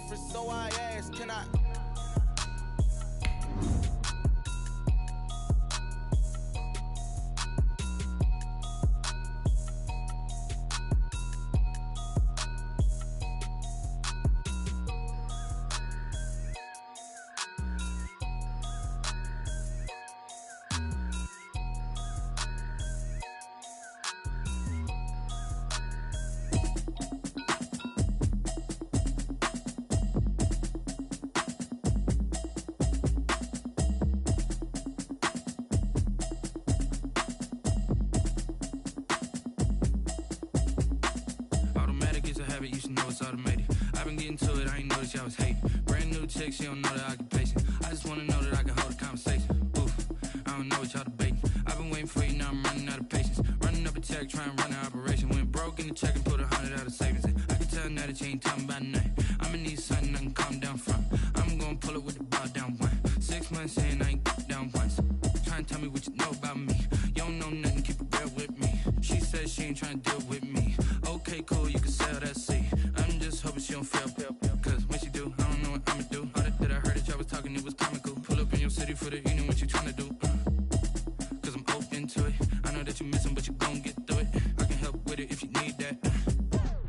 different, so I ask, can I? You should know it's automated. I've been getting to it, I ain't noticed y'all was hating. Brand new chick, she don't know the occupation. I just wanna know that I can hold a conversation. Oof, I don't know what y'all debating. I've been waiting for you, now I'm running out of patience. Running up a check, trying to run an operation. Went broke in the check and put 100 out of savings in. I can tell now that you ain't talking about nothing. I'ma need something I can calm down from. I'm gonna pull it with the ball down one. 6 months in, I ain't down once. Trying to tell me what you know about me. You don't know nothing, keep it real with me. She said she ain't trying to deal with me. Okay, cool, you can sell that seat. I'm just hoping she don't fail. Cause when she do, I don't know what I'ma do. All that I heard that y'all was talking, it was comical. Pull up in your city for the evening, what you tryna do? Cause I'm open to it. I know that you missing, but you gon' get through it. I can help with it if you need that.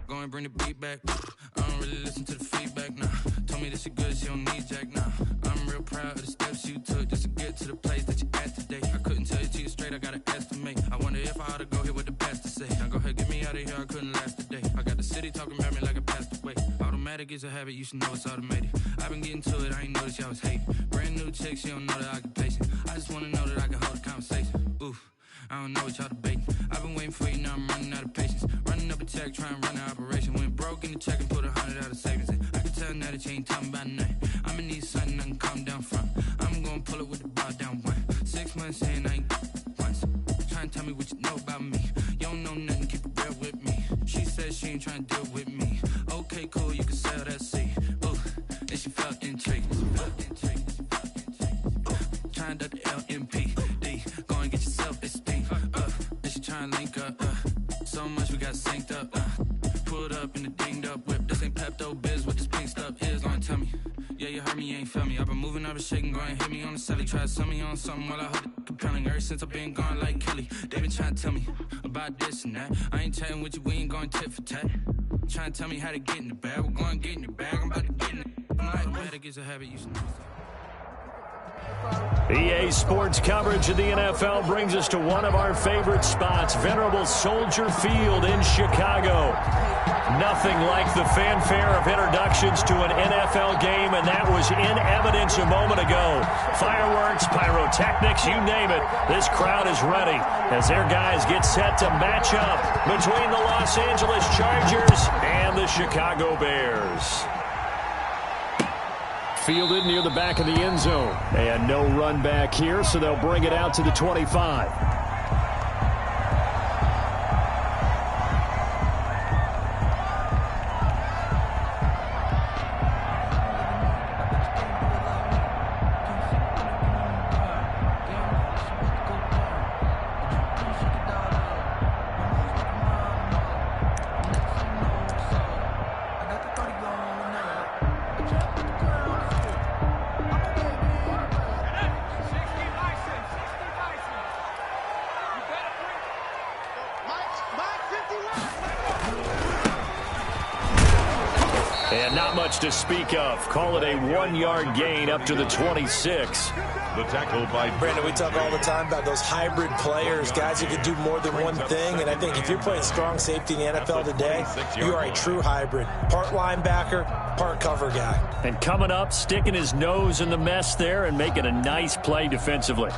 Go and bring the beat back. I don't really listen to the feedback, nah. Told me that she good, she don't need jack, nah. I'm real proud of the steps you took just to get to the place that you at today. I couldn't tell you to you straight, I gotta estimate. I wonder if I ought to go here with the best to say. Now go ahead, get me out of here, I couldn't last a day. I got the city talking about me like I passed away. Automatic is a habit, you should know it's automated. I've been getting to it, I ain't noticed y'all was hating. Brand new chick, she don't know the occupation. I just wanna know that I can hold a conversation. Oof, I don't know what y'all debating. I've been waiting for you, now I'm running out of patience. Running up a check, trying to run an operation. Went broke in the check and put 100 out of savings in. I can tell now that you ain't talking about nothing. I'ma need something I can calm down from. I'm gonna pull it with the ball down one. 6 months in, I ain't once. Trying to tell me what you know about me. You don't know nothing, keep it real with me. She said she ain't trying to deal with me. Okay, cool, you can sell that seat. Ooh, and she felt intrigued. Trying to the LMPD. Go and get your self-esteem. And she trying to link up. So much we got synced up. Pulled up in the dinged up whip. This ain't Pepto-Biz, what this pink stuff is. Gonna tell me. Yeah, you heard me, you ain't felt me. I've been moving, I've been shaking, go and hit me on the celly. Try to sell me on something while I hold it compelling. Ever since I've been gone like Kelly, they been trying to tell me about this and that. I ain't chatting with you, we ain't going tit for tat. Trying to tell me how to get in the bag. We're going to get in the bag, I'm about to get in it. I'm like, automatic is a habit, you should know. EA Sports coverage of the NFL brings us to one of our favorite spots, venerable Soldier Field in Chicago. Nothing like the fanfare of introductions to an NFL game, and that was in evidence a moment ago. Fireworks, pyrotechnics, you name it. This crowd is ready as their guys get set to match up between the Los Angeles Chargers and the Chicago Bears. Fielded near the back of the end zone. And no run back here, so they'll bring it out to the 25. And not much to speak of. Call it a 1-yard gain up to the 26. The tackle by Brandon. We talk all the time about those hybrid players, guys who can do more than one thing. And I think if you're playing strong safety in the NFL today, you are a true hybrid. Part linebacker, part cover guy. And coming up, sticking his nose in the mess there and making a nice play defensively.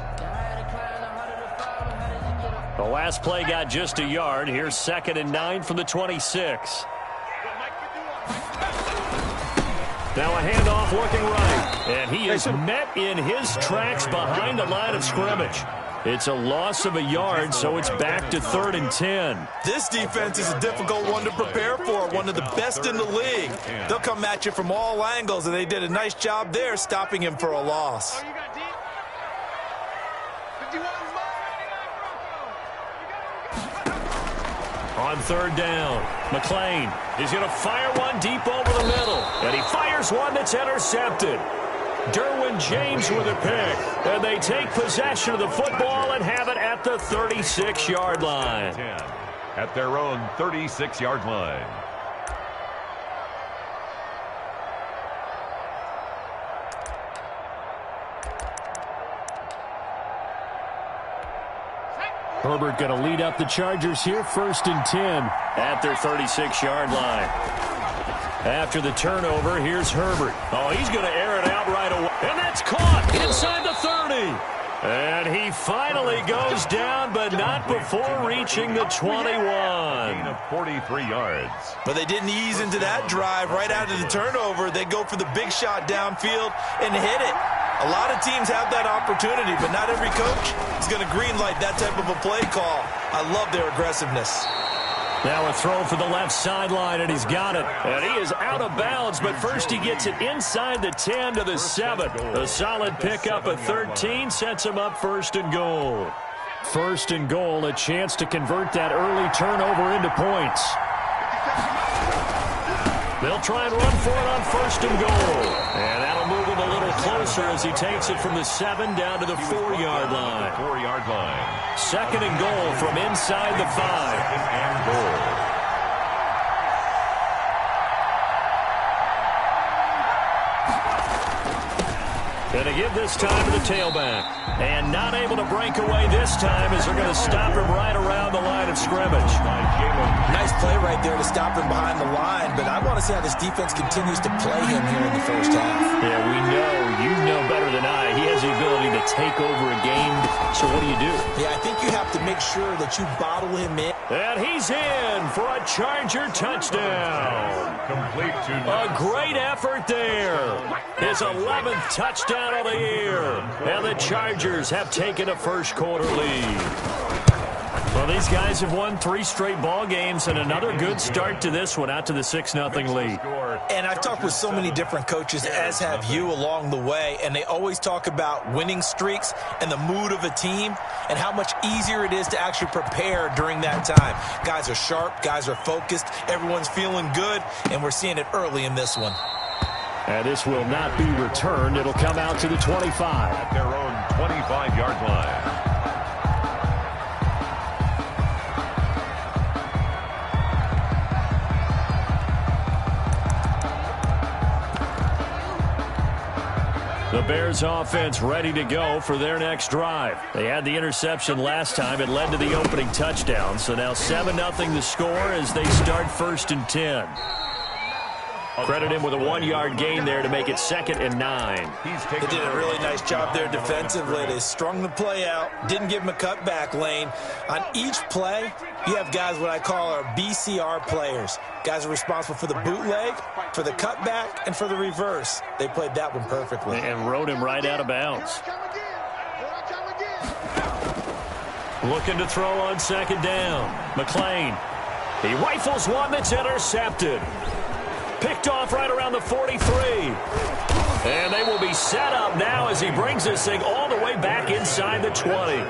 The last play got just a yard. Here's 2nd and 9 from the 26. Now a handoff looking right. And he is met in his tracks behind the line of scrimmage. It's a loss of a yard, so it's back to 3rd and 10. This defense is a difficult one to prepare for, one of the best in the league. They'll come at you from all angles, and they did a nice job there stopping him for a loss. On 3rd down, McLean is going to fire one deep over the middle. And he fires here's one that's intercepted. Derwin James with a pick. And they take possession of the football and have it at the 36-yard line. At their own 36-yard line. Herbert going to lead up the Chargers here, 1st and 10 at their 36-yard line. After the turnover, here's Herbert. Oh, he's going to air it out right away. And that's caught inside the 30. And he finally goes down, but not before reaching the 21. Gain of 43 yards. But they didn't ease into that drive right after the turnover. They go for the big shot downfield and hit it. A lot of teams have that opportunity, but not every coach is going to greenlight that type of a play call. I love their aggressiveness. Now a throw for the left sideline, and he's got it. And he is out of bounds, but first he gets it inside the 10 to the 7. A solid pickup of 13 sets him up 1st and goal. 1st and goal, a chance to convert that early turnover into points. They'll try and run for it on 1st and goal. And that'll move him a little closer as he takes it from the 7 down to the 4-yard line. 4-yard line. 2nd and goal from inside the 5. 2nd and goal. Going to give this time to the tailback. And not able to break away this time as they're going to stop him right around the line of scrimmage. Nice play right there to stop him behind the line, but I want to see how this defense continues to play him here in the first half. Yeah, we know, you know better than I, he has the ability to take over a game. So what do? Yeah, I think you have to make sure that you bottle him in. And he's in for a Charger touchdown. Complete to a great effort there. His 11th touchdown of the year. And the Chargers have taken a first quarter lead. Well, these guys have won 3 straight ball games and another good start to this one out to the 6-0 lead. And I've talked with so many different coaches, as have you, along the way, and they always talk about winning streaks and the mood of a team and how much easier it is to actually prepare during that time. Guys are sharp, guys are focused, everyone's feeling good, and we're seeing it early in this one. And this will not be returned. It'll come out to the 25. At their own 25-yard line. The Bears offense ready to go for their next drive. They had the interception last time. It led to the opening touchdown. So now 7-0 the score as they start 1st and 10. Credit him with a 1-yard gain there to make it 2nd and 9. They did a really nice job there defensively. They strung the play out, didn't give him a cutback lane. On each play, you have guys what I call our BCR players. Guys are responsible for the bootleg, for the cutback, and for the reverse. They played that one perfectly. And rode him right out of bounds. Looking to throw on 2nd down. McLean. He rifles one that's intercepted. Picked off right around the 43. And they will be set up now as he brings this thing all the way back inside the 20.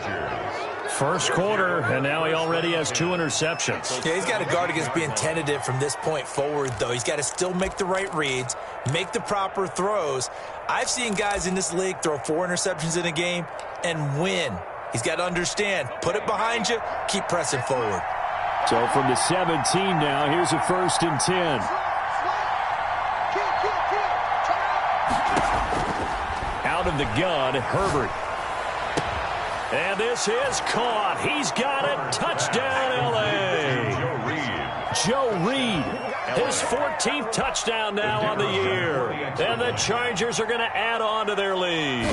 First quarter, and now he already has 2 interceptions. Yeah, he's got to guard against being tentative from this point forward, though. He's got to still make the right reads, make the proper throws. I've seen guys in this league throw 4 interceptions in a game and win. He's got to understand, put it behind you, keep pressing forward. So from the 17 now, here's a 1st and 10. Out of the gun, Herbert. And this is caught. He's got it. Touchdown, L.A. Joe Reed. His 14th touchdown now on the year. And the Chargers are going to add on to their lead.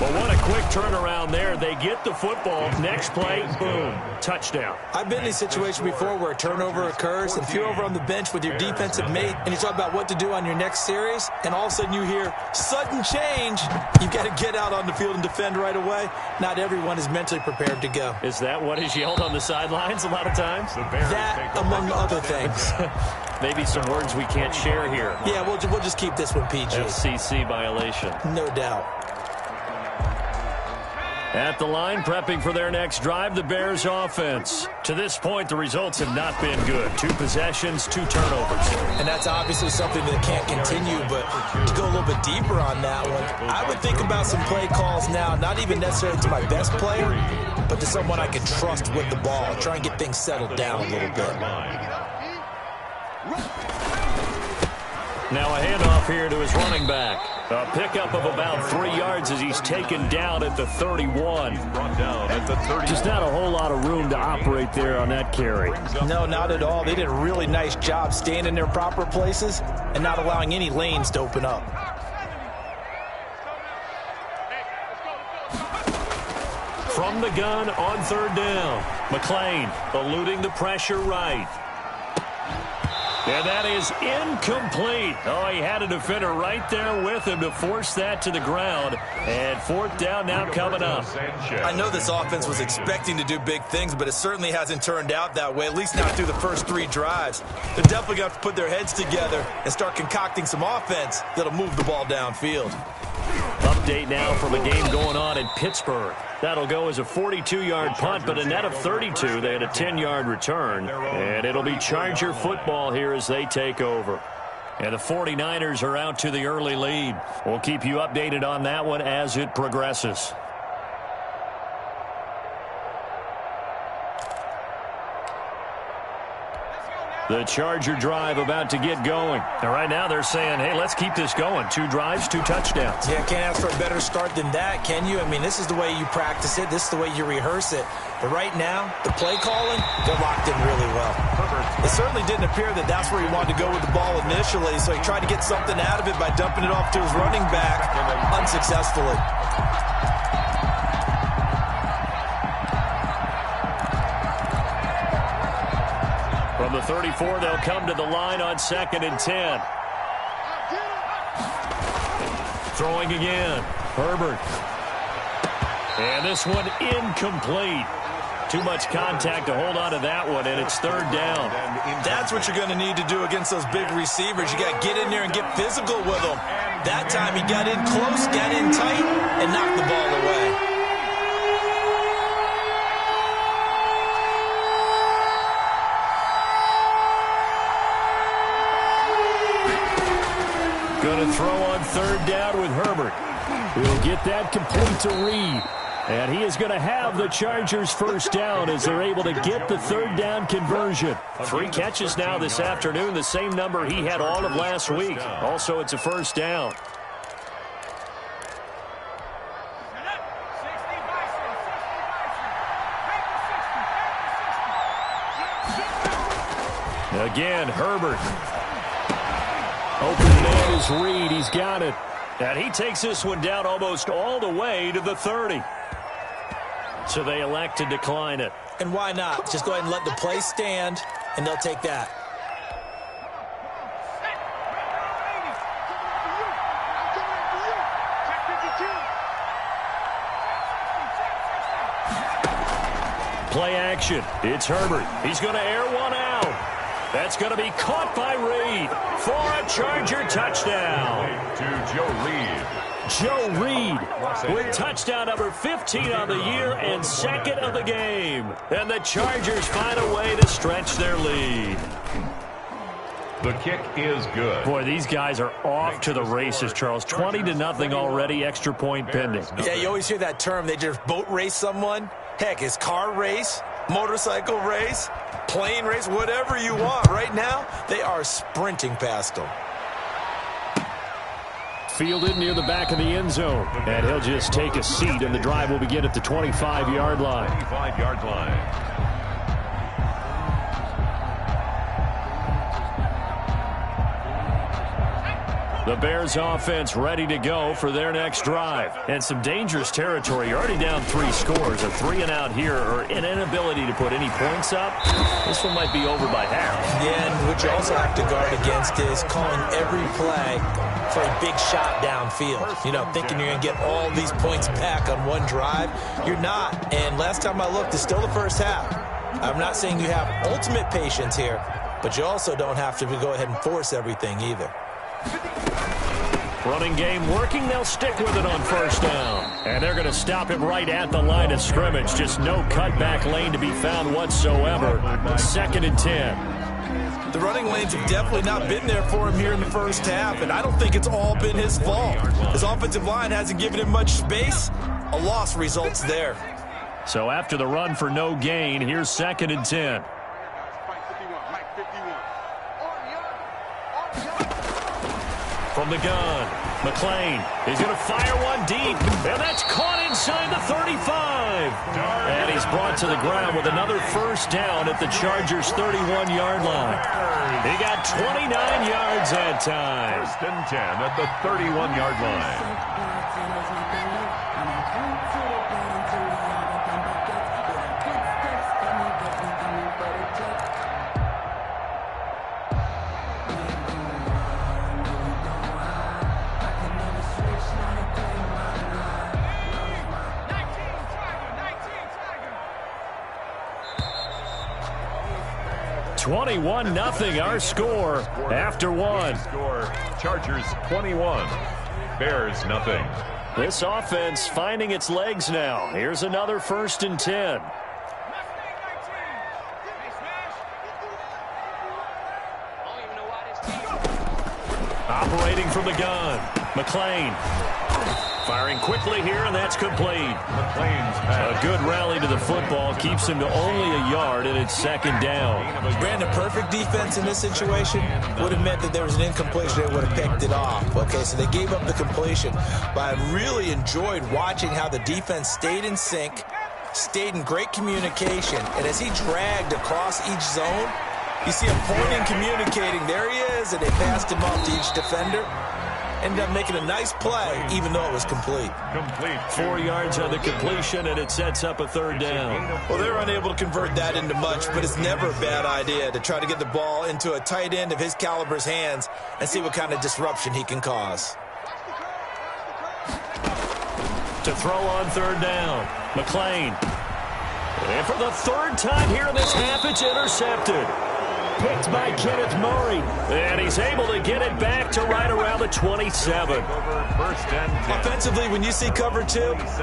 Well, what a quick turnaround there. They get the football. Next play, boom, touchdown. I've been in a situation before where a turnover occurs, and if you're over on the bench with your defensive mate and you talk about what to do on your next series, and all of a sudden you hear sudden change, you've got to get out on the field and defend right away. Not everyone is mentally prepared to go. Is that what is yelled on the sidelines a lot of times? That, among other things. Maybe some words we can't share here. Yeah, we'll just keep this one PG. FCC violation. No doubt. At the line, prepping for their next drive, the Bears offense. To this point, the results have not been good. 2 possessions, 2 turnovers. And that's obviously something that can't continue, but to go a little bit deeper on that one, I would think about some play calls now, not even necessarily to my best player, but to someone I can trust with the ball. Try and get things settled down a little bit. Now a handoff here to his running back. A pickup of about 3 yards as he's taken down at the 31. Just not a whole lot of room to operate there on that carry. No, not at all. They did a really nice job staying in their proper places and not allowing any lanes to open up. From the gun on 3rd down. McLean eluding the pressure right. And that is incomplete. Oh, he had a defender right there with him to force that to the ground. And 4th down now coming up. I know this offense was expecting to do big things, but it certainly hasn't turned out that way, at least not through the first 3 drives. They're definitely going to have to put their heads together and start concocting some offense that'll move the ball downfield. Update now from a game going on in Pittsburgh. That'll go as a 42-yard punt, but a net of 32. They had a 10-yard return, and it'll be Charger football here as they take over. And the 49ers are out to the early lead. We'll keep you updated on that one as it progresses. The Charger drive about to get going. And right now they're saying, hey, let's keep this going. 2 drives, 2 touchdowns. Yeah, can't ask for a better start than that, can you? I mean, this is the way you practice it. This is the way you rehearse it. But right now, the play calling, they're locked in really well. It certainly didn't appear that that's where he wanted to go with the ball initially, so he tried to get something out of it by dumping it off to his running back unsuccessfully. From the 34, they'll come to the line on 2nd and 10. Throwing again. Herbert. And this one incomplete. Too much contact to hold on to that one, and it's 3rd down. That's what you're going to need to do against those big receivers. You got to get in there and get physical with them. That time he got in close, got in tight, and knocked the ball away. Going to throw on 3rd down with Herbert. He'll get that complete to Reed. And he is going to have the Chargers' 1st down as they're able to get the 3rd down conversion. 3 catches now this afternoon, the same number he had all of last week. Also, it's a 1st down. Again, Herbert. Open man is Reed. He's got it. And he takes this one down almost all the way to the 30. So they elect to decline it. And why not? Just go ahead and let the play stand, and they'll take that. Play action. It's Herbert. He's going to air one out. That's going to be caught by Reed for a Charger touchdown. To Joe Reed. Joe Reed with touchdown number 15 on the year and 2nd of the game. And the Chargers find a way to stretch their lead. The kick is good. Boy, these guys are off to the races, Charles. 20-0 already, extra point pending. Yeah, you always hear that term. They just boat race someone. Heck, it's car race, motorcycle race, plane race, whatever you want. Right now, they are sprinting past them. Fielded near the back of the end zone. And he'll just take a seat, and the drive will begin at the 25-yard line. 25-yard line. The Bears offense ready to go for their next drive. And some dangerous territory. You're already down 3 scores. A 3-and-out here or an inability to put any points up. This one might be over by half. Yeah, and what you also have to guard against is calling every play for a big shot downfield. You know, thinking you're going to get all these points back on one drive. You're not. And last time I looked, it's still the first half. I'm not saying you have ultimate patience here, but you also don't have to go ahead and force everything either. Running game working. They'll stick with it on first down. And they're going to stop him right at the line of scrimmage. Just no cutback lane to be found whatsoever. 2nd and 10. The running lanes have definitely not been there for him here in the first half, and I don't think it's all been his fault. His offensive line hasn't given him much space. A loss results there. So after the run for no gain, here's 2nd and 10. From the gun, McClain is going to fire one deep, and that's caught inside the 35. And he's brought to the ground with another first down at the Chargers' 31-yard line. He got 29 yards that time. 1st and 10 at the 31-yard line. Nothing our score after one. Chargers 21, Bears nothing. This offense finding its legs now. Here's another 1st and 10. Operating from the gun, McClain. Firing quickly here, and that's complete. A good rally to the football keeps him to only a yard, and it's 2nd down. Brandon, perfect defense in this situation would have meant that there was an incompletion. They would have picked it off. Okay, so they gave up the completion. But I really enjoyed watching how the defense stayed in sync, stayed in great communication, and as he dragged across each zone, you see him pointing, communicating. There he is, and they passed him off to each defender. Ended up making a nice play, even though it was complete. 4 yards on the completion, and it sets up a 3rd down. Well, they were unable to convert that into much, but it's never a bad idea to try to get the ball into a tight end of his caliber's hands and see what kind of disruption he can cause. To throw on 3rd down, McClain. And for the 3rd time here in this half, it's intercepted. Picked by Kenneth Murray. And he's able to get it back to right around the 27. Offensively, when you see cover 2,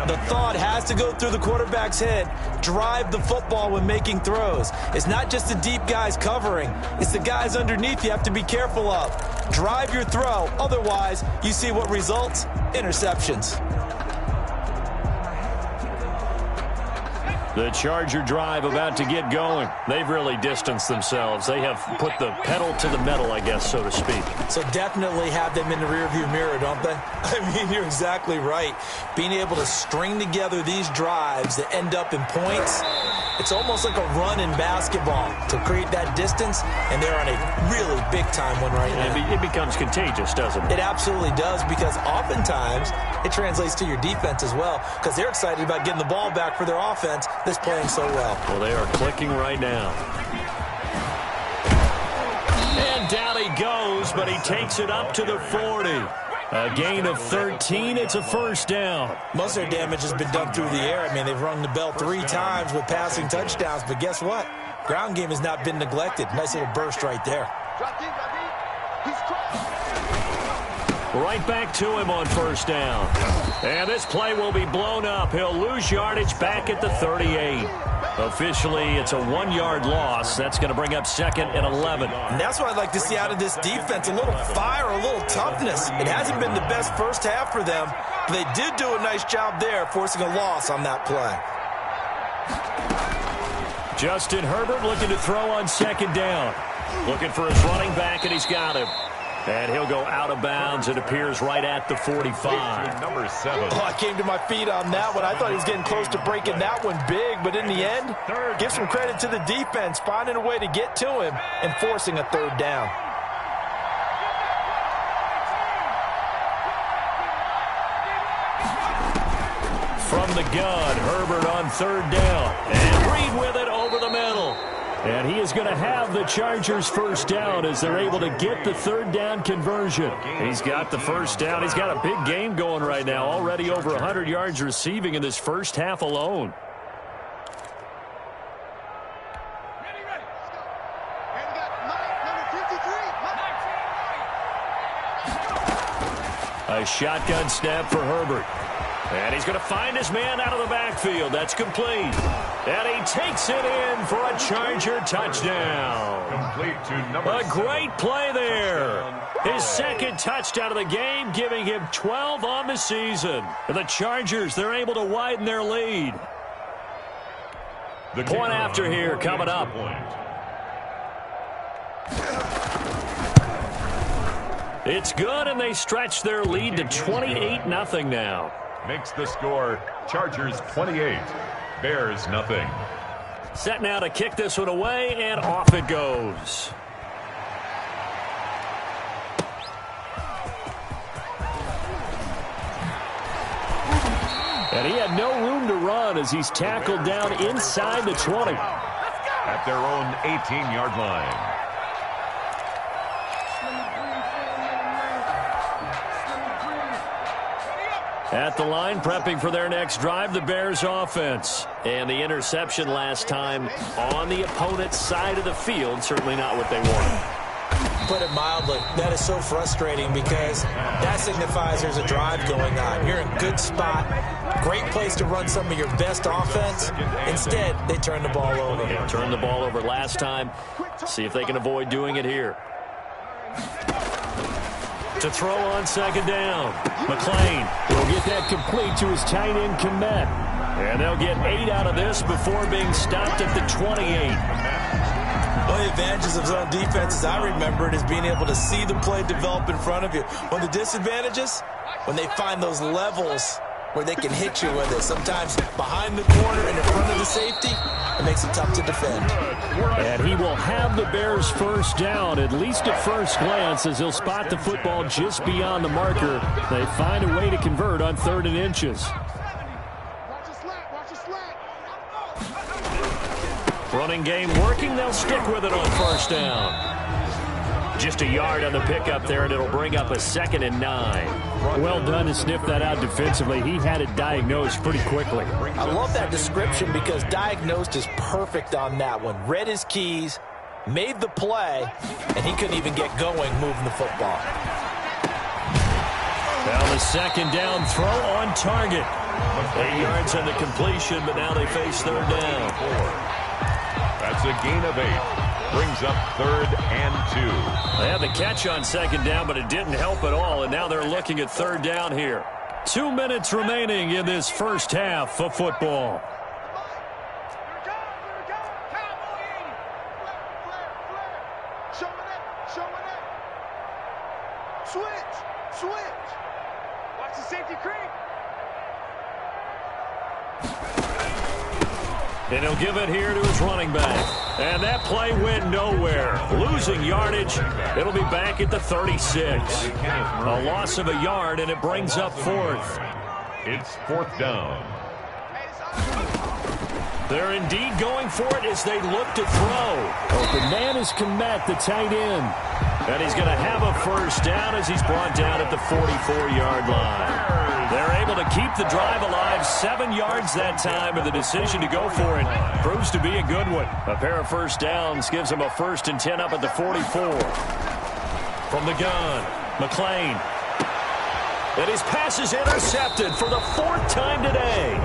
the thought has to go through the quarterback's head. Drive the football when making throws. It's not just the deep guys covering. It's the guys underneath you have to be careful of. Drive your throw. Otherwise, you see what results? Interceptions. The Charger drive about to get going. They've really distanced themselves. They have put the pedal to the metal, I guess, so to speak. So definitely have them in the rearview mirror, don't they? I mean, you're exactly right. Being able to string together these drives that end up in points, it's almost like a run in basketball to create that distance, and they're on a really big-time one right now. It becomes contagious, doesn't it? It absolutely does, because oftentimes it translates to your defense as well, because they're excited about getting the ball back for their offense that's playing so well. Well, they are clicking right now. And down he goes, but he takes it up to the 40. A gain of 13. It's a 1st down. Most of their damage has been done through the air. I mean, they've rung the bell 3 times with passing touchdowns, but guess what? Ground game has not been neglected. Nice little burst right there. Right back to him on 1st down. And this play will be blown up. He'll lose yardage back at the 38. Officially, it's a 1-yard loss. That's going to bring up 2nd and 11. And that's what I'd like to see out of this defense. A little fire, a little toughness. It hasn't been the best first half for them, but they did do a nice job there, forcing a loss on that play. Justin Herbert looking to throw on 2nd down. Looking for his running back, and he's got him. And he'll go out of bounds. It appears right at the 45. Number 7. Oh, I came to my feet on that one. I thought he was getting close to breaking that one big, but in the end, give some credit to the defense, finding a way to get to him and forcing a 3rd down. From the gun, Herbert on 3rd down. And Reed with it over the middle. And he is going to have the Chargers' 1st down as they're able to get the 3rd down conversion. He's got the 1st down. He's got a big game going right now. Already over 100 yards receiving in this first half alone. A shotgun snap for Herbert. And he's going to find his man out of the backfield. That's complete. And he takes it in for a Charger touchdown. Complete to number A great play there. His second touchdown of the game, giving him 12 on the season. And the Chargers, they're able to widen their lead. The Point after here coming up. It's good, and they stretch their lead to 28-0 now. Makes the score Chargers 28, Bears nothing. Set now to kick this one away, and off it goes. And he had no room to run as he's tackled down inside the 20. At their own 18-yard line. At the line, prepping for their next drive, the Bears offense. And the interception last time on the opponent's side of the field, certainly not what they wanted. Put it mildly, that is so frustrating because that signifies there's a drive going on. You're in a good spot, great place to run some of your best offense. Instead, they turn the ball over. Yeah, turned the ball over last time. See if they can avoid doing it here. To throw on second down. McClain will get that complete to his tight end, Komet. And they'll get 8 out of this before being stopped at the 28. One of the advantages of zone defense, as I remember it, is being able to see the play develop in front of you. One of the disadvantages, when they find those levels where they can hit you with it. Sometimes behind the corner and in front of the safety, it makes it tough to defend. And he will have the Bears first down, at least at first glance, as he'll spot the football just beyond the marker. They find a way to convert on 3rd and inches. Running game working. They'll stick with it on first down. Just a yard on the pickup there, and it'll bring up a 2nd and 9. Well done to sniff that out defensively. He had it diagnosed pretty quickly. I love that description because diagnosed is perfect on that one. Read his keys, made the play, and he couldn't even get going moving the football. Now the 2nd down throw on target. 8 yards on the completion, but now they face 3rd down. That's a gain of 8. Brings up 3rd and 2. They had the catch on 2nd down, but it didn't help at all, and now they're looking at 3rd down here. 2 minutes remaining in this first half of football. Switch. Watch the safety creep. And he'll give it here to his running back. And that play went nowhere. Losing yardage. It'll be back at the 36. A loss of a yard, and it brings up 4th. It's 4th down. They're indeed going for it as they look to throw. Open man is Komet, the tight end. And he's going to have a first down as he's brought down at the 44-yard line. They're able to keep the drive alive, 7 yards that time, and the decision to go for it proves to be a good one. A pair of first downs gives them a 1st and 10 up at the 44. From the gun, McClain. And his pass is intercepted for the 4th time today.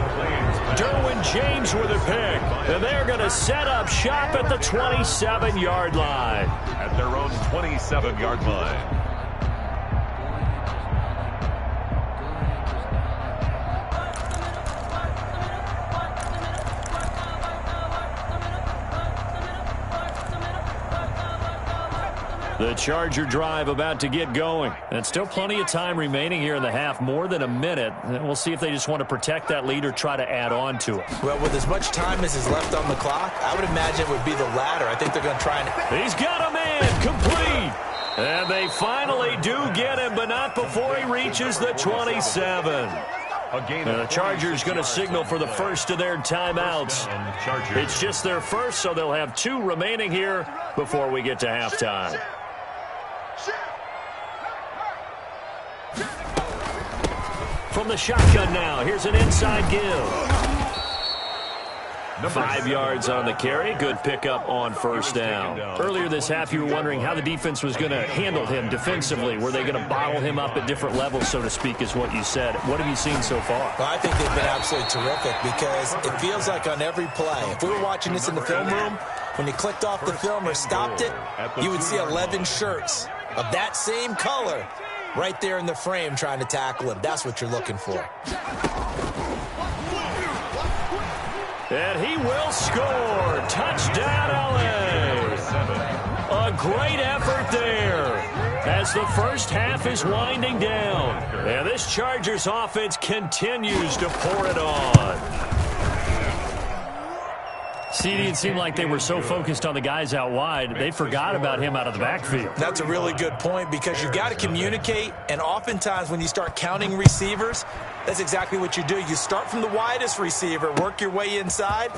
Derwin James with a pick. And they're going to set up shop at the 27-yard line. At their own 27-yard line. The Charger drive about to get going. And still plenty of time remaining here in the half, more than a minute. And we'll see if they just want to protect that lead or try to add on to it. Well, with as much time as is left on the clock, I would imagine it would be the latter. I think they're going to try and... He's got a man complete. And they finally do get him, but not before he reaches the 27. And the Chargers going to signal for the first of their timeouts. It's just their first, so they'll have 2 remaining here before we get to halftime. From the shotgun now, here's an inside give. 5 yards on the carry. Good pickup on first down. Earlier this half, you were wondering how the defense was going to handle him defensively. Were they going to bottle him up at different levels, so to speak, is what you said. What have you seen so far? Well, I think they've been absolutely terrific because it feels like on every play, if we were watching this in the film room, when you clicked off the film or stopped it, you would see 11 shirts of that same color right there in the frame trying to tackle him. That's what you're looking for. And he will score. Touchdown, LA. A great effort there as the first half is winding down. And this Chargers offense continues to pour it on. CD, it seemed like they were so focused on the guys out wide, they forgot about him out of the backfield. That's a really good point because you've got to communicate, and oftentimes when you start counting receivers, that's exactly what you do. You start from the widest receiver, work your way inside.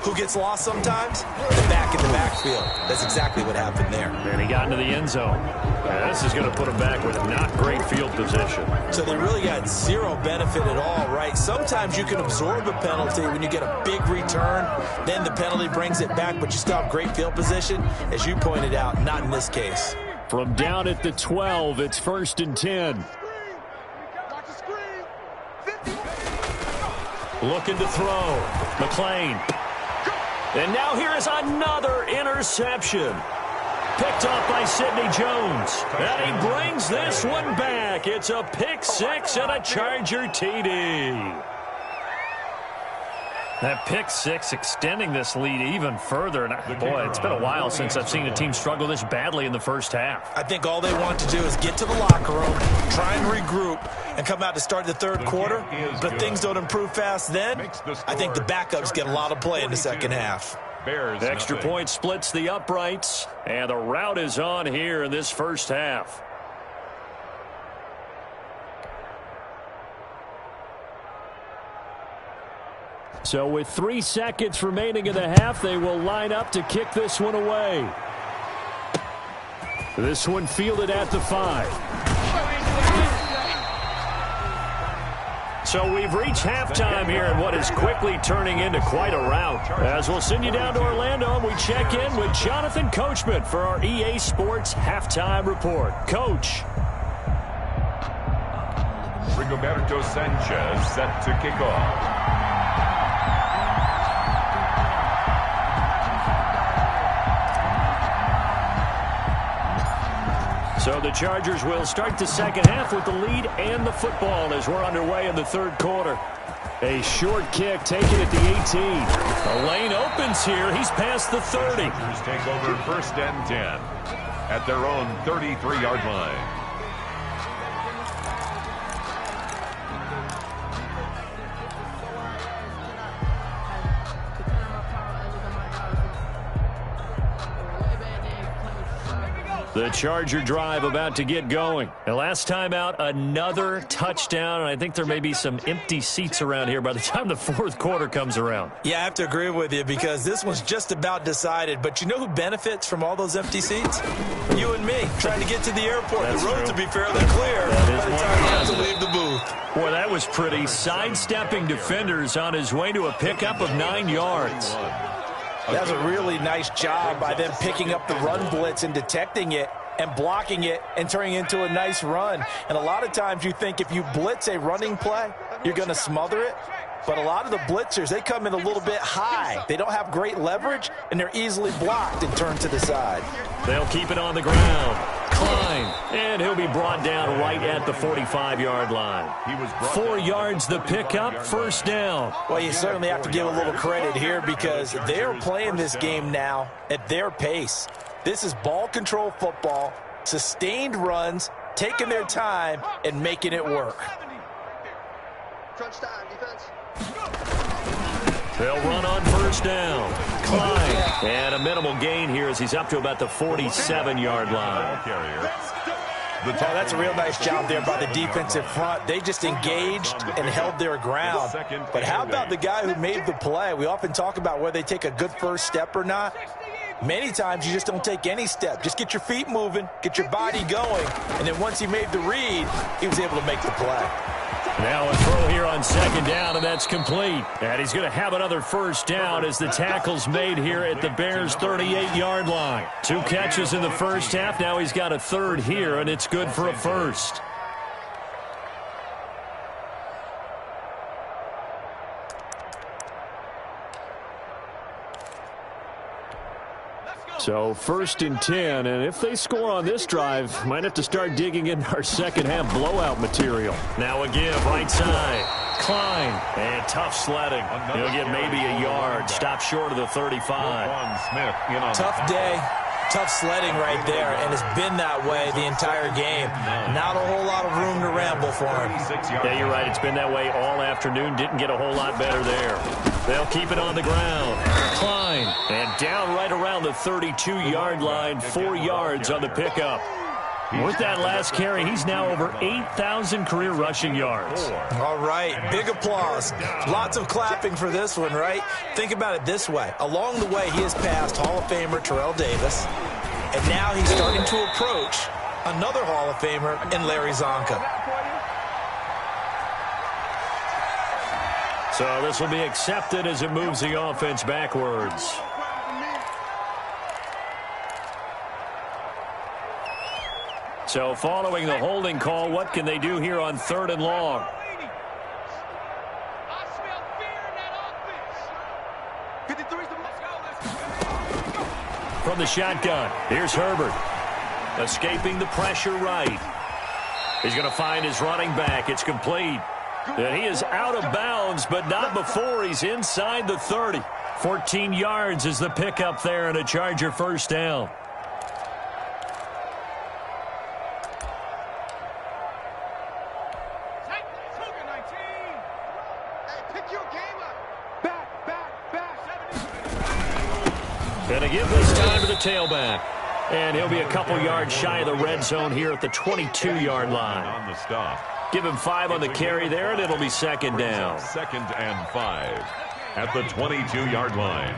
Who gets lost sometimes? The back in the backfield. That's exactly what happened there. And he got into the end zone. And this is going to put him back with not great field position. So they really got zero benefit at all, right? Sometimes you can absorb a penalty when you get a big return. Then the penalty brings it back, but you still have great field position. As you pointed out, not in this case. From down at the 12, it's 1st and 10. Looking to throw. McLean. And now here is another interception. Picked off by Sidney Jones. And he brings this one back. It's a pick six and a Charger TD. That pick six extending this lead even further. And boy, it's been a while since I've seen a team struggle this badly in the first half. I think all they want to do is get to the locker room, try and regroup, and come out to start the third quarter. But if things don't improve fast then, I think the backups get a lot of play in the second half. Extra point splits the uprights, and the route is on here in this first half. So with 3 seconds remaining in the half, they will line up to kick this one away. This one fielded at the 5. So we've reached halftime here in what is quickly turning into quite a rout. As we'll send you down to Orlando, and we check in with Jonathan Coachman for our EA Sports Halftime Report. Coach. Rigoberto Sanchez set to kick off. So the Chargers will start the second half with the lead and the football as we're underway in the third quarter. A short kick taken at the 18. The lane opens here. He's past the 30. Chargers take over 1st and 10 at their own 33-yard line. The Charger drive about to get going. And last time out, another touchdown. And I think there may be some empty seats around here by the time the fourth quarter comes around. Yeah, I have to agree with you because this one's just about decided. But you know who benefits from all those empty seats? You and me, trying to get to the airport. That's the roads true. will be fairly clear by the time you have to leave the booth. Boy, that was pretty. Sidestepping defenders on his way to a pickup of 9 yards. That was a really nice job by them picking up the run blitz and detecting it and blocking it and turning it into a nice run. And a lot of times you think if you blitz a running play, you're going to smother it. But a lot of the blitzers, they come in a little bit high. They don't have great leverage, and they're easily blocked and turned to the side. They'll keep it on the ground. Klein, and he'll be brought down right at the 45-yard line. 4 yards the pickup, first down. Well, you certainly have to give a little credit here because they're playing this game now at their pace. This is ball control football, sustained runs, taking their time, and making it work. Crunch time, defense. They'll run on first down. Klein, and a minimal gain here as he's up to about the 47-yard line. Oh, that's a real nice job there by the defensive front. They just engaged and held their ground. But how about the guy who made the play? We often talk about whether they take a good first step or not. Many times you just don't take any step. Just get your feet moving, get your body going, and then once he made the read, he was able to make the play. Now a throw here on second down, and that's complete. And he's going to have another first down as the tackle's made here at the Bears' 38-yard line. 2 catches in the first half. Now he's got a third here, and it's good for a first. So 1st and 10, and if they score on this drive, might have to start digging in our second half blowout material. Now a give, right side. Klein, and tough sledding. He'll get maybe a yard. Stop short of the 35. Tough day, tough sledding right there, and it's been that way the entire game. Not a whole lot of room to ramble for him. Yeah, you're right. It's been that way all afternoon. Didn't get a whole lot better there. They'll keep it on the ground. Klein, and down right around the 32-yard line, 4 yards on the pickup. With that last carry, he's now over 8,000 career rushing yards. All right, big applause. Lots of clapping for this one, right? Think about it this way. Along the way, he has passed Hall of Famer Terrell Davis, and now he's starting to approach another Hall of Famer in Larry Zonka. So this will be accepted as it moves the offense backwards. So following the holding call, what can they do here on 3rd and long? From the shotgun, here's Herbert. Escaping the pressure right. He's going to find his running back. It's complete. And he is out of bounds, but not before he's inside the 30. 14 yards is the pickup there, and a Charger first down. Going to give this time to the tailback. And he'll be a couple yards shy of the red zone here at the 22-yard line. On the stop. Give him 5 on the carry there, and it'll be 2nd down. 2nd and 5 at the 22-yard line.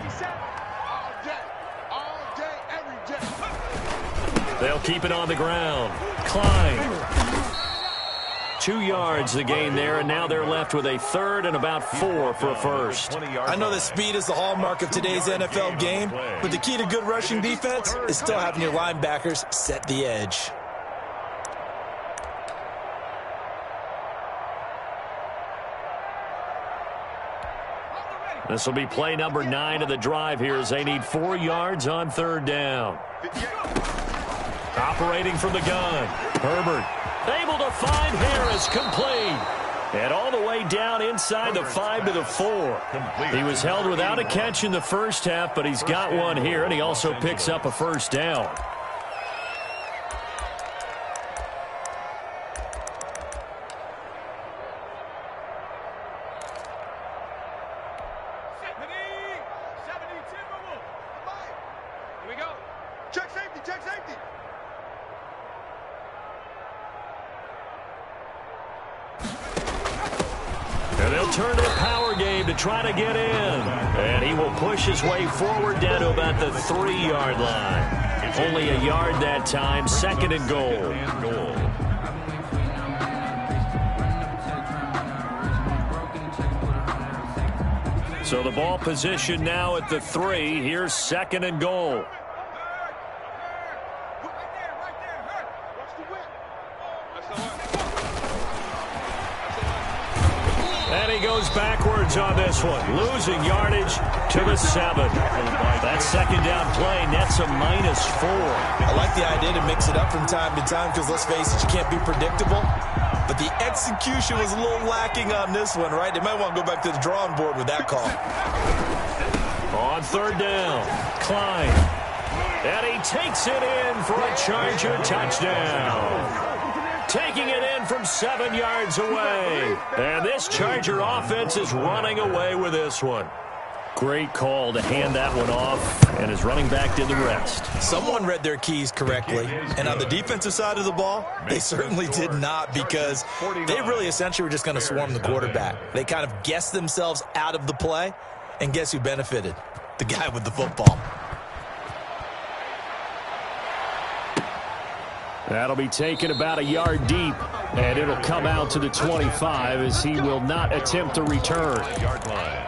They'll keep it on the ground. Klein. 2 yards the gain there, and now they're left with a 3rd and about 4 for a first. I know that speed is the hallmark of today's NFL game, but the key to good rushing defense is still having your linebackers set the edge. This will be play number 9 of the drive here as they need 4 yards on 3rd down. Operating from the gun, Herbert. Able to find Harris, complete. And all the way down inside the 5 to the 4. He was held without a catch in the first half, but he's got one here, and he also picks up a first down. Turn to a power game to try to get in. And he will push his way forward down to about the 3-yard line. Only a yard that time, 2nd and goal. So the ball position now at the 3. Here's 2nd and goal. And he goes backwards on this one, losing yardage to the 7. That 2nd down play nets a -4. I like the idea to mix it up from time to time because, let's face it, you can't be predictable. But the execution was a little lacking on this one, right? They might want to go back to the drawing board with that call. On 3rd down, Klein. And he takes it in for a Charger touchdown. Taking it in from 7 yards away. And this Charger offense is running away with this one. Great call to hand that one off, and his running back did the rest. Someone read their keys correctly, and on the defensive side of the ball, they certainly did not, because they really essentially were just going to swarm the quarterback. They kind of guessed themselves out of the play, and guess who benefited? The guy with the football. That'll be taken about a yard deep, and it'll come out to the 25 as he will not attempt to return. Yard line.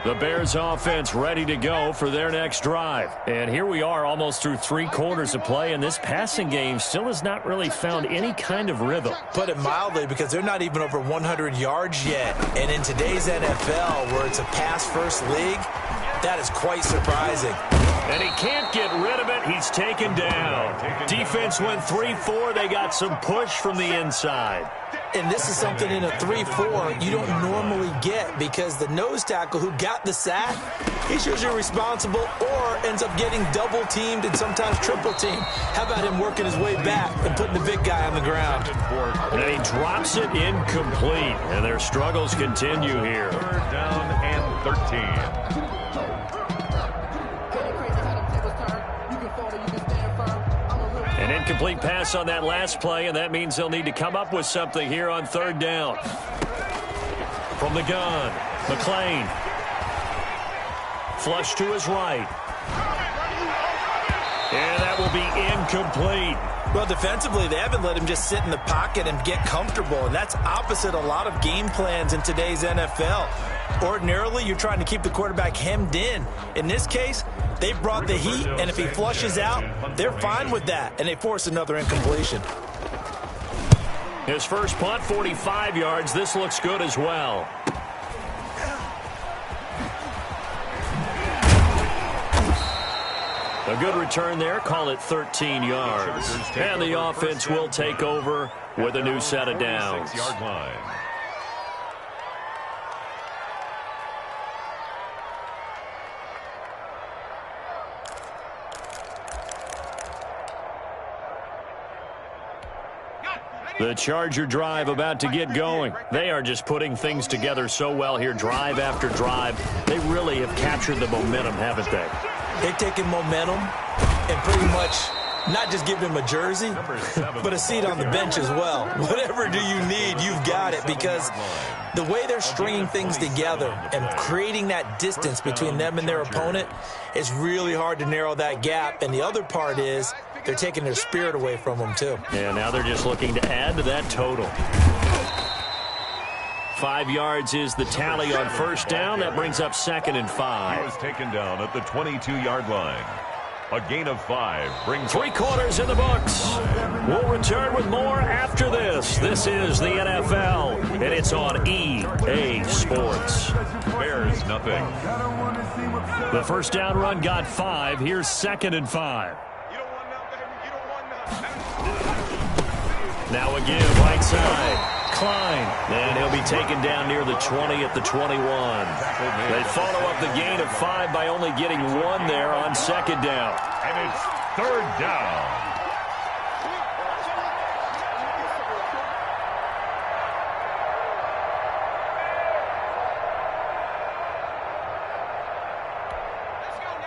The Bears offense ready to go for their next drive. And here we are almost through 3 quarters of play, and this passing game still has not really found any kind of rhythm. Put it mildly, because they're not even over 100 yards yet. And in today's NFL, where it's a pass-first league, that is quite surprising. And he can't get rid of it. He's taken down. Defense went 3-4. They got some push from the inside. And this is something in a 3-4 you don't normally get, because the nose tackle who got the sack, he's usually responsible or ends up getting double-teamed and sometimes triple-teamed. How about him working his way back and putting the big guy on the ground? And he drops it incomplete, and their struggles continue here. 3rd down and 13. An incomplete pass on that last play, and that means they'll need to come up with something here on 3rd down. From the gun, McClain. Flush to his right. And that will be incomplete. Well, defensively, they haven't let him just sit in the pocket and get comfortable, and that's opposite a lot of game plans in today's NFL. Ordinarily, you're trying to keep the quarterback hemmed in. In this case, they brought the heat, and if he flushes out, they're fine with that, and they force another incompletion. His first punt, 45 yards. This looks good as well. A good return there. Call it 13 yards. And the offense will take over with a new set of downs. 6-yard line. The Charger drive about to get going. They are just putting things together so well here, drive after drive. They really have captured the momentum, haven't they? They've taken momentum and pretty much not just given him a jersey, but a seat on the bench as well. Whatever do you need, you've got it, because the way they're stringing things together and creating that distance between them and their opponent is really hard to narrow that gap. And the other part is they're taking their spirit away from them, too. And now they're just looking to add to that total. 5 yards is the tally on 1st down. That brings up 2nd and 5. He was taken down at the 22-yard line. A gain of 5 brings 3 quarters in the books. We'll return with more after this. This is the NFL, and it's on EA Sports. Bears nothing. The 1st down run got 5. Here's 2nd and 5. Now again, right side. Klein, and he'll be taken down near the 20 at the 21. They follow up the gain of 5 by only getting 1 there on 2nd down. And it's 3rd down.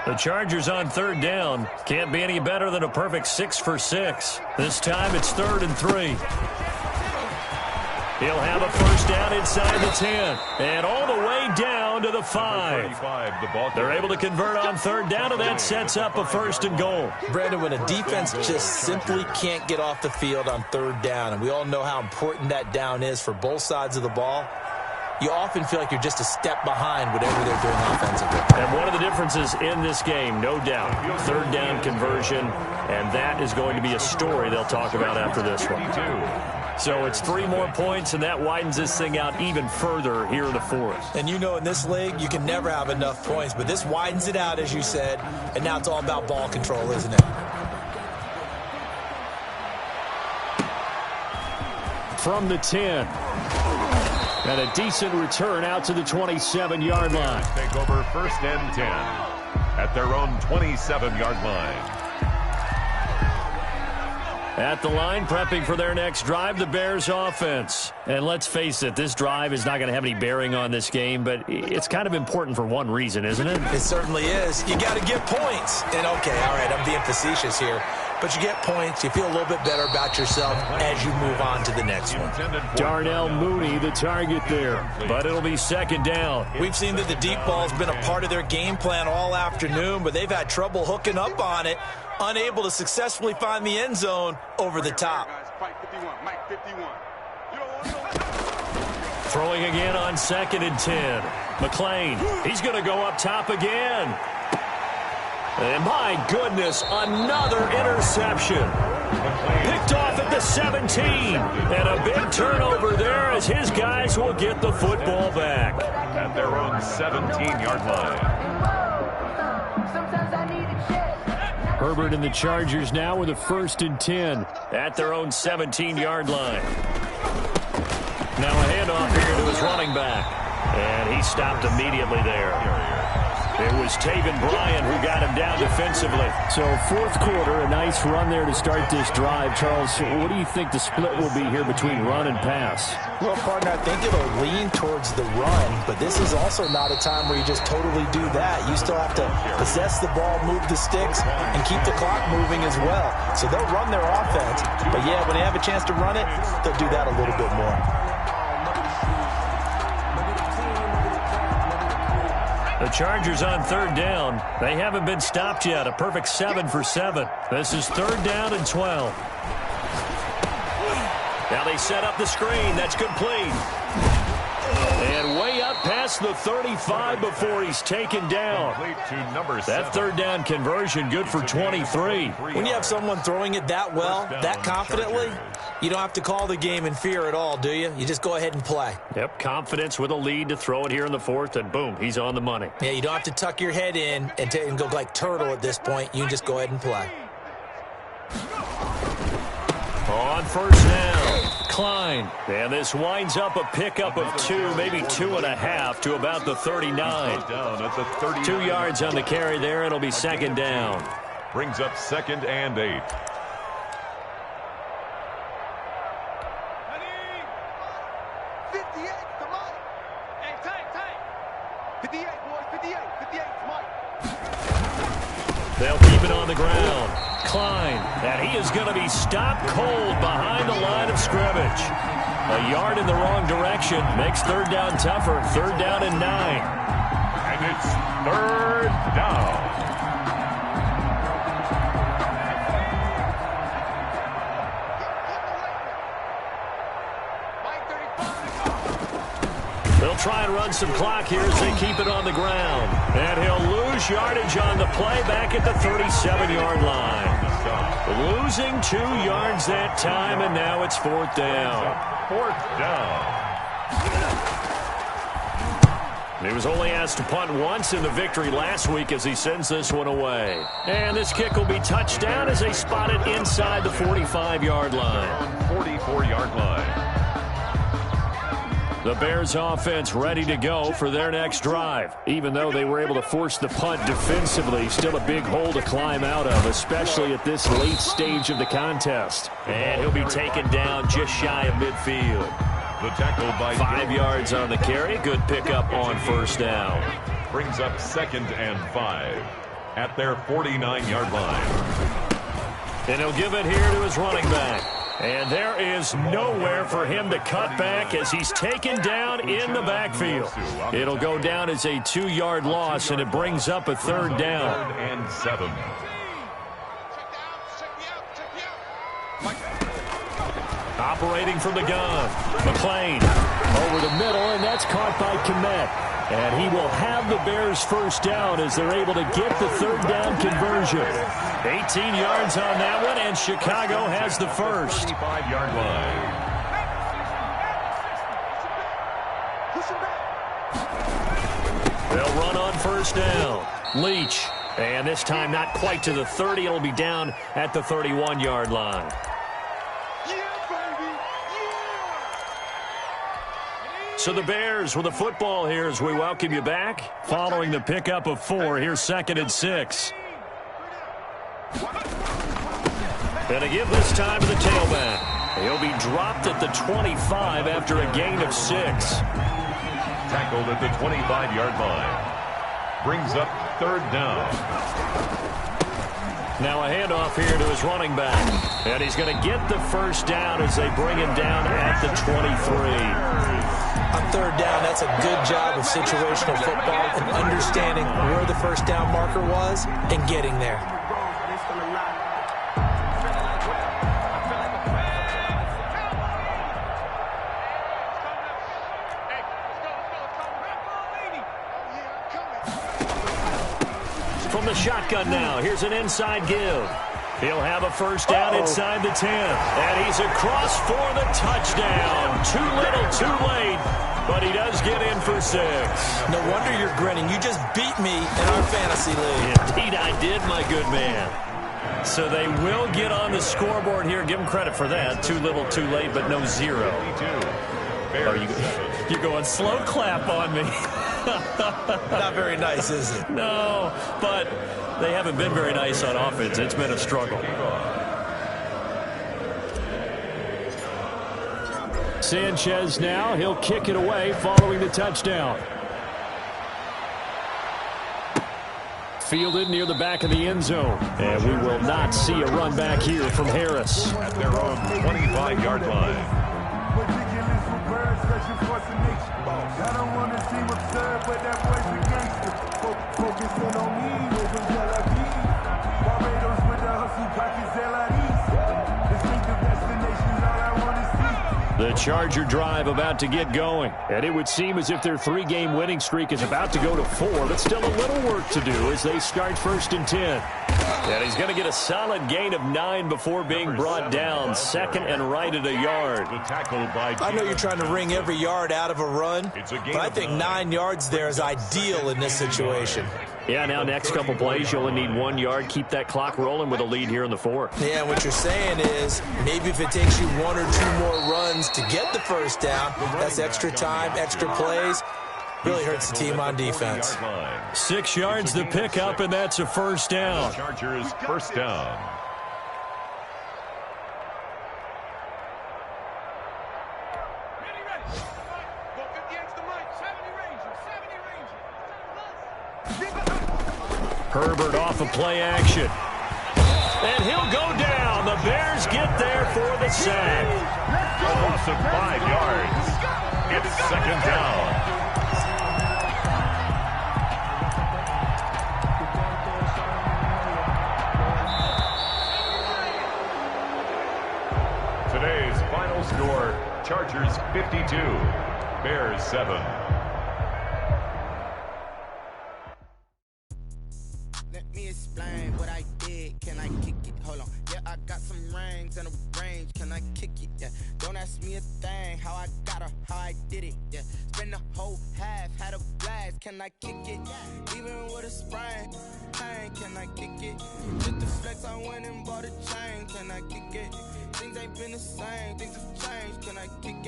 The Chargers on 3rd down. Can't be any better than a perfect 6 for 6. This time it's 3rd and 3. He'll have a 1st down inside the 10. And all the way down to the 5. They're able to convert on 3rd down, and that sets up a 1st and goal. Brandon, when a defense just simply can't get off the field on 3rd down, and we all know how important that down is for both sides of the ball, you often feel like you're just a step behind whatever they're doing offensively. And one of the differences in this game, no doubt, 3rd down conversion, and that is going to be a story they'll talk about after this one. So it's 3 more points, and that widens this thing out even further here in the 4th. And you know, in this league, you can never have enough points, but this widens it out, as you said, and now it's all about ball control, isn't it? From the 10. And a decent return out to the 27-yard line. Take over 1st and 10 at their own 27-yard line. At the line, prepping for their next drive, the Bears offense. And let's face it, this drive is not going to have any bearing on this game, but it's kind of important for one reason, isn't it? It certainly is. You got to get points. And, okay, all right, I'm being facetious here. but you get points. You feel a little bit better about yourself as you move on to the next one. Darnell Mooney, the target there, but it'll be second down. We've seen that the deep ball's been a part of their game plan all afternoon, but they've had trouble hooking up on it, unable to successfully find the end zone over the top. Throwing again on 2nd and 10. McLean, he's going to go up top again. And my goodness, another interception. Picked off at the 17. And a big turnover there as his guys will get the football back. At their own 17-yard line. Herbert and the Chargers now with a 1st and 10 at their own 17-yard line. Now a handoff here to his running back. And he stopped immediately there. It was Taven Bryan who got him down defensively. So 4th quarter, a nice run there to start this drive. Charles, what do you think the split will be here between run and pass? Well, partner, I think it'll lean towards the run, but this is also not a time where you just totally do that. You still have to possess the ball, move the sticks, and keep the clock moving as well. So they'll run their offense, but yeah, when they have a chance to run it, they'll do that a little bit more. The Chargers on 3rd down. They haven't been stopped yet. A perfect 7 for 7. This is 3rd down and 12. Now they set up the screen. That's complete. And way up past the 35 before he's taken down. That 3rd down conversion good for 23. When you have someone throwing it that well, that confidently, you don't have to call the game in fear at all, do you? You just go ahead and play. Yep, confidence with a lead to throw it here in the 4th, and boom, he's on the money. Yeah, you don't have to tuck your head in and go like turtle at this point. You can just go ahead and play. On 1st down, Klein. And this winds up a pickup of 2, maybe 2.5 to about the 39. 2 yards on the carry there. It'll be 2nd down. Brings up 2nd and 8. They'll keep it on the ground. Klein, and he is going to be stopped cold behind the line of scrimmage. A yard in the wrong direction makes 3rd down tougher. 3rd down and 9. And it's 3rd down. They'll try and run some clock here as they keep it on the ground. And he'll lose yardage on the play back at the 37-yard line. Losing 2 yards that time, and now it's 4th down. 4th down. He was only asked to punt once in the victory last week as he sends this one away. And this kick will be touchdown as they spot it inside the 45-yard line. 44-yard line. The Bears offense ready to go for their next drive. Even though they were able to force the punt defensively, still a big hole to climb out of, especially at this late stage of the contest. And he'll be taken down just shy of midfield. The tackle by 5 yards on the carry. Good pickup on 1st down. Brings up 2nd and 5 at their 49-yard line. And he'll give it here to his running back. And there is nowhere for him to cut back as he's taken down in the backfield. It'll go down as a 2-yard loss, and it brings up a 3rd down. 3rd and 7. Operating from the gun, McLean over the middle, and that's caught by Kmet. And he will have the Bears 1st down as they're able to get the 3rd down conversion. 18 yards on that one, and Chicago has the 1st. 25-yard line. They'll run on 1st down. Leach, and this time not quite to the 30. It'll be down at the 31-yard line. So the Bears with the football here as we welcome you back. Following the pickup of 4, here's 2nd and 6. And a give this time to the tailback. He'll be dropped at the 25 after a gain of 6. Tackled at the 25-yard line. Brings up 3rd down. Now a handoff here to his running back. And he's going to get the first down as they bring him down at the 23. On third down, that's a good job of situational football and understanding where the first down marker was and getting there. From the shotgun now, here's an inside give. He'll have a first down inside the 10. And he's across for the touchdown. Too little, too late. But he does get in for 6. No wonder you're grinning. You just beat me in our fantasy league. Indeed I did, my good man. So they will get on the scoreboard here. Give them credit for that. Too little, too late, but no 0. Oh, you're going slow clap on me. Not very nice, is it? No, but they haven't been very nice on offense. It's been a struggle. Sanchez now. He'll kick it away following the touchdown. Fielded near the back of the end zone. And we will not see a run back here from Harris. At their own 25-yard line. I don't want to seem absurd, but that boy's a gangster. Focusing on me, moving Barbados with the hustle, pockets distinctive destinations, all I want to see. The Charger drive about to get going. And it would seem as if their 3-game winning streak is about to go to 4, but still a little work to do as they start 1st and 10. And he's going to get a solid gain of 9 before being brought down. Second and right at a yard. I know you're trying to wring every yard out of a run, but I think 9 yards there is ideal in this situation. Yeah, now next couple plays, you only need 1 yard. Keep that clock rolling with a lead here in the 4th. Yeah, what you're saying is maybe if it takes you 1 or 2 more runs to get the first down, that's extra time, extra plays. Really hurts the team on defense. 6 yards the pickup, and that's a first down. Chargers first down. Herbert off of play action. And he'll go down. The Bears get there for the sack. A loss of 5 yards. It's second down. Today's final score, Chargers 52, Bears 7. Let me explain what I did. Can I kick it? Hold on. Yeah, I got some rings and a range. Can I kick it? Yeah. Don't ask me a thing. How I got her, how I did it. Yeah. Spend the whole half, had a blast. Can I kick it? Even with a sprain. Pain, can I kick it? Just the flex, I went and bought a chain. Can I kick it? Things ain't been the same. Things have changed. Can I kick it?